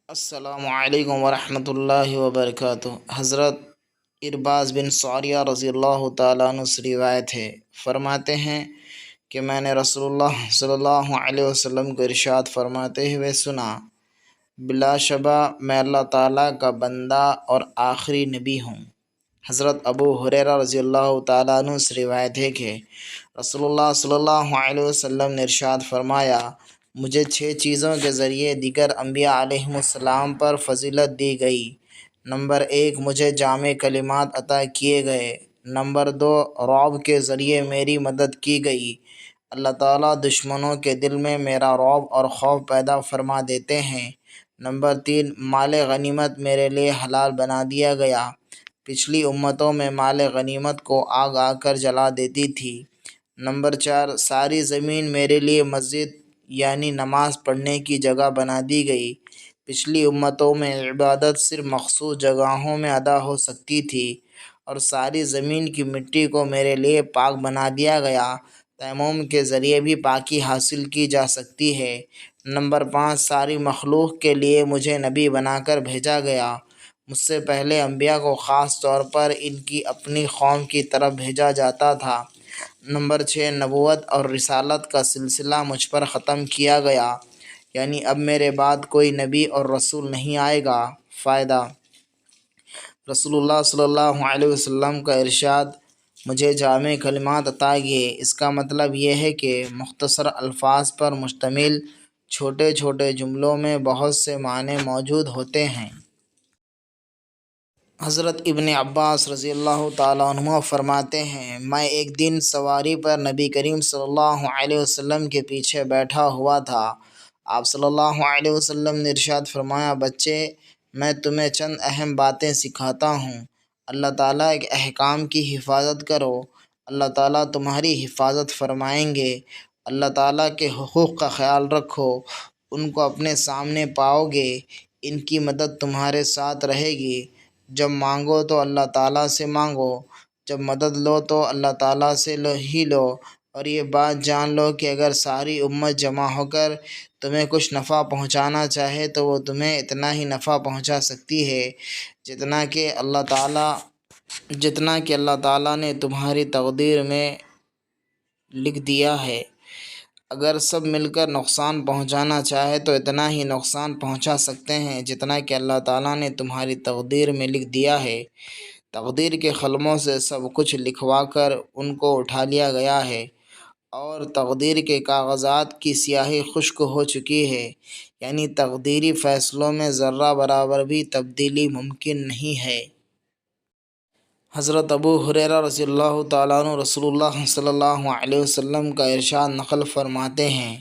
السلام علیکم ورحمۃ اللہ وبرکاتہ۔ حضرت ارباز بن سعریہ رضی اللہ تعالیٰ عنہ سے روایت ہے، فرماتے ہیں کہ میں نے رسول اللہ صلی اللہ علیہ وسلم کو ارشاد فرماتے ہوئے سنا، بلا شبہ میں اللہ تعالیٰ کا بندہ اور آخری نبی ہوں۔ حضرت ابو ہریرہ رضی اللہ تعالیٰ عنہ سے روایت ہے کہ رسول اللہ صلی اللہ علیہ وسلم نے ارشاد فرمایا، مجھے 6 چیزوں کے ذریعے دیگر انبیاء علیہم السلام پر فضیلت دی گئی۔ نمبر 1، مجھے جامع کلمات عطا کیے گئے۔ نمبر 2، رعب کے ذریعے میری مدد کی گئی۔ اللہ تعالیٰ دشمنوں کے دل میں میرا رعب اور خوف پیدا فرما دیتے ہیں۔ نمبر 3، مال غنیمت میرے لیے حلال بنا دیا گیا۔ پچھلی امتوں میں مال غنیمت کو آگ آ کر جلا دیتی تھی۔ نمبر 4، ساری زمین میرے لیے مسجد یعنی نماز پڑھنے کی جگہ بنا دی گئی۔ پچھلی امتوں میں عبادت صرف مخصوص جگہوں میں ادا ہو سکتی تھی اور ساری زمین کی مٹی کو میرے لیے پاک بنا دیا گیا۔ تیمم کے ذریعے بھی پاکی حاصل کی جا سکتی ہے۔ نمبر 5، ساری مخلوق کے لیے مجھے نبی بنا کر بھیجا گیا۔ مجھ سے پہلے انبیاء کو خاص طور پر ان کی اپنی قوم کی طرف بھیجا جاتا تھا۔ نمبر 6، نبوت اور رسالت کا سلسلہ مجھ پر ختم کیا گیا، یعنی اب میرے بعد کوئی نبی اور رسول نہیں آئے گا۔ فائدہ: رسول اللہ صلی اللہ علیہ وسلم کا ارشاد، مجھے جامع کلمات عطا کیے، اس کا مطلب یہ ہے کہ مختصر الفاظ پر مشتمل چھوٹے چھوٹے جملوں میں بہت سے معنی موجود ہوتے ہیں۔ حضرت ابن عباس رضی اللہ تعالیٰ عنہ فرماتے ہیں، میں ایک دن سواری پر نبی کریم صلی اللہ علیہ وسلم کے پیچھے بیٹھا ہوا تھا۔ آپ صلی اللہ علیہ وسلم نے ارشاد فرمایا، بچے، میں تمہیں چند اہم باتیں سکھاتا ہوں۔ اللہ تعالیٰ کے احکام کی حفاظت کرو، اللہ تعالیٰ تمہاری حفاظت فرمائیں گے۔ اللہ تعالیٰ کے حقوق کا خیال رکھو، ان کو اپنے سامنے پاؤ گے، ان کی مدد تمہارے ساتھ رہے گی۔ جب مانگو تو اللہ تعالیٰ سے مانگو، جب مدد لو تو اللہ تعالیٰ سے ہی لو، اور یہ بات جان لو کہ اگر ساری امت جمع ہو کر تمہیں کچھ نفع پہنچانا چاہے تو وہ تمہیں اتنا ہی نفع پہنچا سکتی ہے جتنا کہ اللہ تعالیٰ نے تمہاری تقدیر میں لکھ دیا ہے۔ اگر سب مل کر نقصان پہنچانا چاہے تو اتنا ہی نقصان پہنچا سکتے ہیں جتنا کہ اللہ تعالیٰ نے تمہاری تقدیر میں لکھ دیا ہے۔ تقدیر کے قلموں سے سب کچھ لکھوا کر ان کو اٹھا لیا گیا ہے اور تقدیر کے کاغذات کی سیاہی خشک ہو چکی ہے، یعنی تقدیری فیصلوں میں ذرہ برابر بھی تبدیلی ممکن نہیں ہے۔ حضرت ابو ہریرہ رضی اللہ تعالیٰ عنہ رسول اللہ صلی اللہ علیہ وسلم کا ارشاد نقل فرماتے ہیں،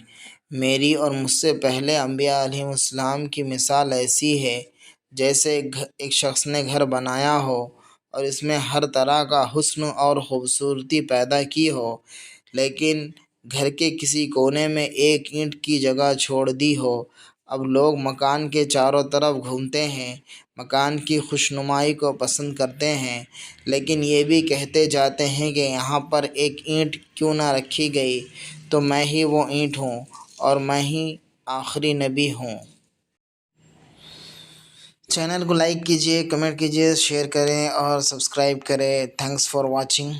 میری اور مجھ سے پہلے انبیاء علیہ السلام کی مثال ایسی ہے جیسے ایک شخص نے گھر بنایا ہو اور اس میں ہر طرح کا حسن اور خوبصورتی پیدا کی ہو، لیکن گھر کے کسی کونے میں ایک اینٹ کی جگہ چھوڑ دی ہو۔ اب لوگ مکان کے چاروں طرف گھومتے ہیں، مکان کی خوشنمائی کو پسند کرتے ہیں، لیکن یہ بھی کہتے جاتے ہیں کہ یہاں پر ایک اینٹ کیوں نہ رکھی گئی، تو میں ہی وہ اینٹ ہوں اور میں ہی آخری نبی ہوں۔ چینل کو لائک کیجیے، کمنٹ کیجیے، شیئر کریں اور سبسکرائب کریں۔ Thanks for watching.